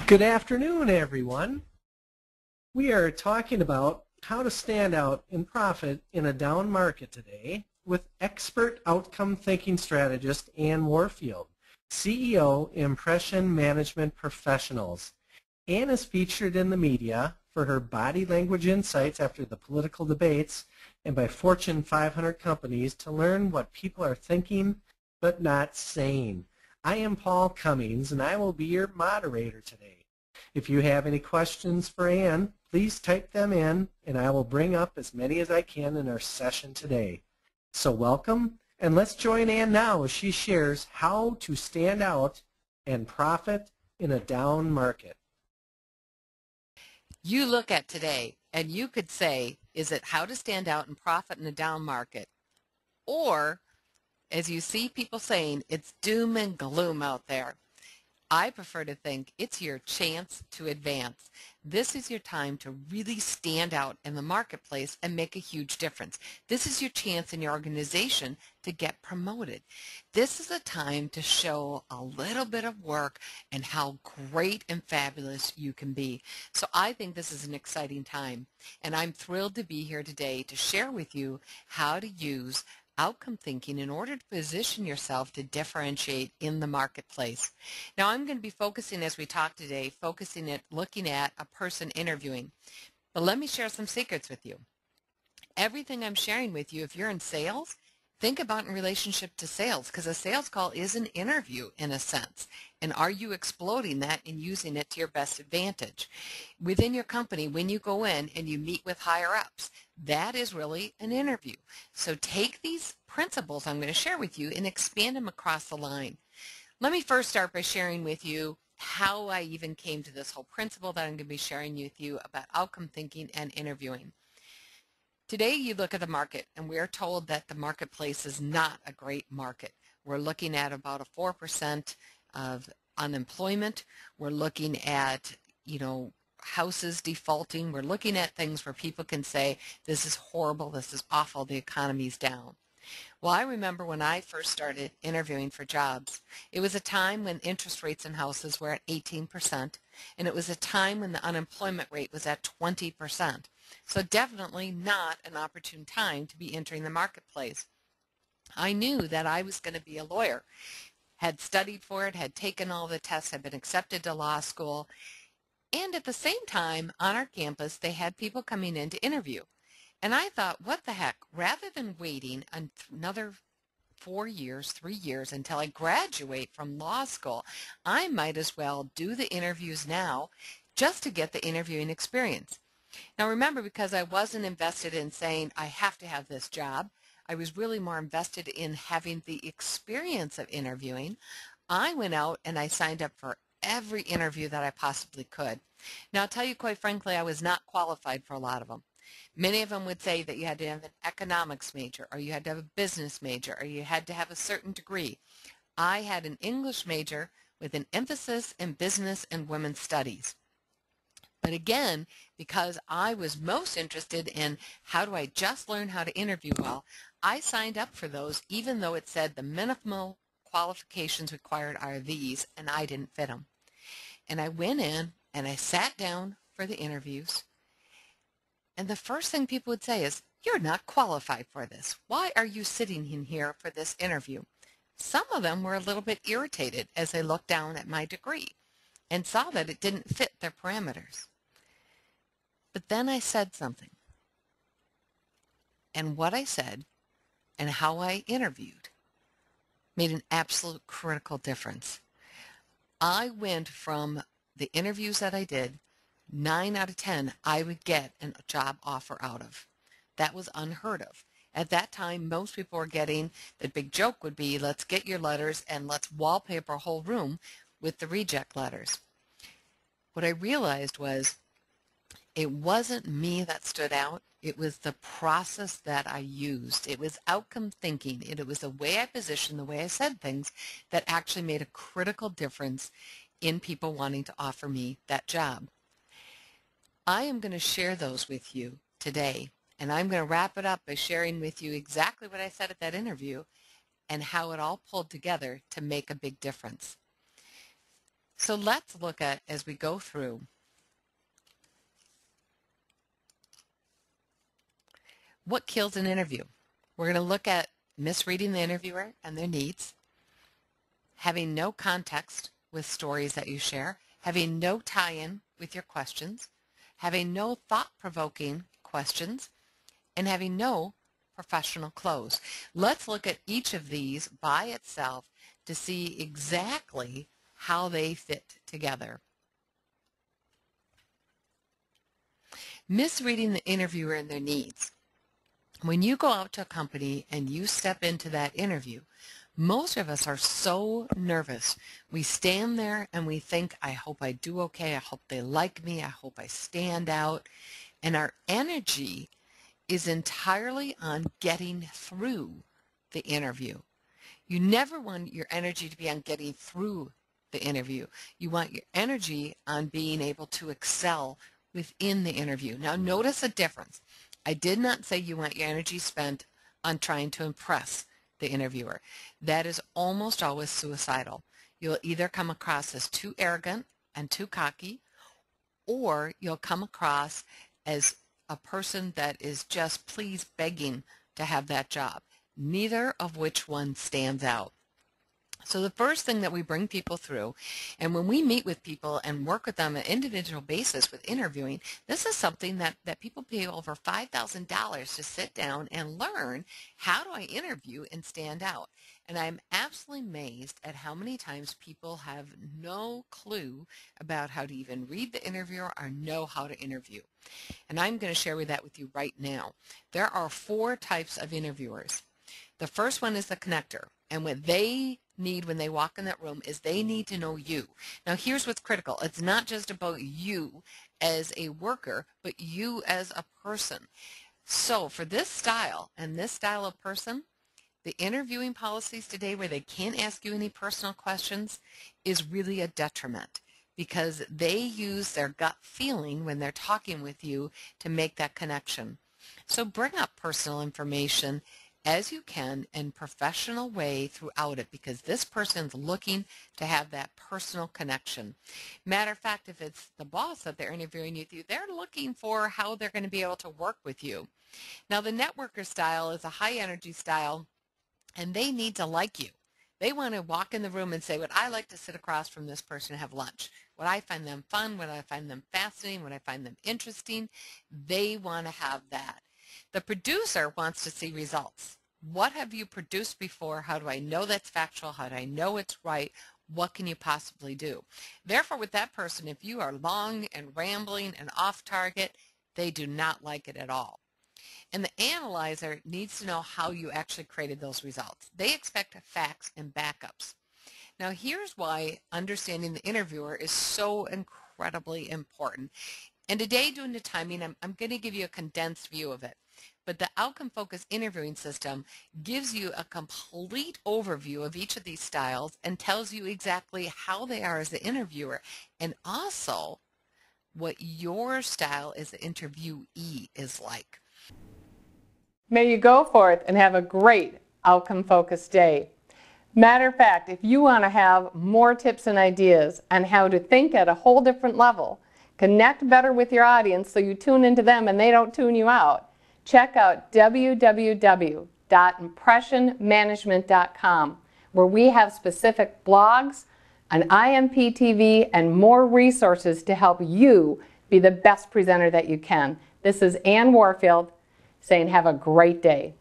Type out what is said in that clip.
Good afternoon, everyone. We are talking about how to stand out and profit in a down market today with expert outcome thinking strategist Ann Warfield, CEO, Impression Management Professionals. Ann is featured in the media for her body language insights after the political debates and by Fortune 500 companies to learn what people are thinking but not saying. I am Paul Cummings, and I will be your moderator today. If you have any questions for Ann, please type them in, and I will bring up as many as I can in our session today. So welcome, and let's join Ann now as she shares how to stand out and profit in a down market. You look at today, and you could say, is it how to stand out and profit in a down market? Or, as you see people saying, it's doom and gloom out there. I prefer to think it's your chance to advance. This is your time to really stand out in the marketplace and make a huge difference. This is your chance in your organization to get promoted. This is a time to show a little bit of work and how great and fabulous you can be. So I think this is an exciting time, and I'm thrilled to be here today to share with you how to use outcome thinking in order to position yourself to differentiate in the marketplace. Now I'm going to be focusing, as we talk today, looking at a person interviewing. But let me share some secrets with you. Everything I'm sharing with you, if you're in sales, think about in relationship to sales, because a sales call is an interview in a sense. And are you exploding that and using it to your best advantage? Within your company, when you go in and you meet with higher ups, that is really an interview. So take these principles I'm going to share with you and expand them across the line. Let me first start by sharing with you how I even came to this whole principle that I'm going to be sharing with you about outcome thinking and interviewing. Today you look at the market, and we're told that the marketplace is not a great market. We're looking at about a 4% of unemployment. We're looking at, houses defaulting. We're looking at things where people can say, this is horrible, this is awful, the economy's down. Well, I remember when I first started interviewing for jobs, it was a time when interest rates in houses were at 18%, and it was a time when the unemployment rate was at 20%. So definitely not an opportune time to be entering the marketplace. I knew that I was going to be a lawyer, had studied for it, had taken all the tests, had been accepted to law school, and at the same time on our campus they had people coming in to interview. And I thought, what the heck, rather than waiting another 3 years until I graduate from law school, I might as well do the interviews now just to get the interviewing experience. Now remember, because I wasn't invested in saying I have to have this job, I was really more invested in having the experience of interviewing. I went out and I signed up for every interview that I possibly could. Now I'll tell you, quite frankly, I was not qualified for a lot of them. Many of them would say that you had to have an economics major, or you had to have a business major, or you had to have a certain degree. I had an English major with an emphasis in business and women's studies. But again, because I was most interested in how do I just learn how to interview well, I signed up for those even though it said the minimal qualifications required are these, and I didn't fit them. And I went in and I sat down for the interviews, and the first thing people would say is, you're not qualified for this. Why are you sitting in here for this interview? Some of them were a little bit irritated as they looked down at my degree and saw that it didn't fit their parameters. But then I said something. And what I said and how I interviewed made an absolute critical difference. I went from the interviews that I did, 9 out of 10 I would get a job offer out of. That was unheard of. At that time, most people were getting, the big joke would be, let's get your letters and let's wallpaper a whole room with the reject letters. What I realized was it wasn't me that stood out. It was the process that I used. It was outcome thinking. It was the way I positioned, the way I said things that actually made a critical difference in people wanting to offer me that job. I am going to share those with you today, and I'm going to wrap it up by sharing with you exactly what I said at that interview and how it all pulled together to make a big difference. So let's look at, as we go through, what kills an interview. We're going to look at misreading the interviewer and their needs, having no context with stories that you share, having no tie-in with your questions, having no thought-provoking questions, and having no professional close. Let's look at each of these by itself to see exactly how they fit together. Misreading the interviewer and their needs. When you go out to a company and you step into that interview, most of us are so nervous. We stand there and we think, I hope I do okay, I hope they like me, I hope I stand out. And our energy is entirely on getting through the interview. You never want your energy to be on getting through the interview. You want your energy on being able to excel within the interview. Now notice a difference. I did not say you want your energy spent on trying to impress the interviewer. That is almost always suicidal. You'll either come across as too arrogant and too cocky, or you'll come across as a person that is just please begging to have that job. Neither of which one stands out. So the first thing that we bring people through, and when we meet with people and work with them on an individual basis with interviewing, this is something that people pay over $5,000 to sit down and learn, how do I interview and stand out? And I'm absolutely amazed at how many times people have no clue about how to even read the interviewer or know how to interview. And I'm going to share that with you right now. There are 4 types of interviewers. The first one is the connector, and what they need when they walk in that room is they need to know you. Now here's what's critical. It's not just about you as a worker, but you as a person. So for this style and this style of person, the interviewing policies today where they can't ask you any personal questions is really a detriment, because they use their gut feeling when they're talking with you to make that connection. So bring up personal information as you can in professional way throughout it, because this person's looking to have that personal connection. Matter of fact, if it's the boss that they're interviewing with you, they're looking for how they're going to be able to work with you. Now the networker style is a high energy style, and they need to like you. They want to walk in the room and say, would I like to sit across from this person and have lunch? Would I find them fun? Would I find them fascinating? Would I find them interesting? They want to have that. The producer wants to see results. What have you produced before? How do I know that's factual? How do I know it's right? What can you possibly do? Therefore, with that person, if you are long and rambling and off target, they do not like it at all. And the analyzer needs to know how you actually created those results. They expect facts and backups. Now, here's why understanding the interviewer is so incredibly important. And today, doing the timing, I'm going to give you a condensed view of it. But the outcome-focused interviewing system gives you a complete overview of each of these styles and tells you exactly how they are as the interviewer, and also what your style as the interviewee is like. May you go forth and have a great outcome-focused day. Matter of fact, if you want to have more tips and ideas on how to think at a whole different level, connect better with your audience so you tune into them and they don't tune you out, check out www.impressionmanagement.com, where we have specific blogs, an IMPTV, and more resources to help you be the best presenter that you can. This is Ann Warfield saying have a great day.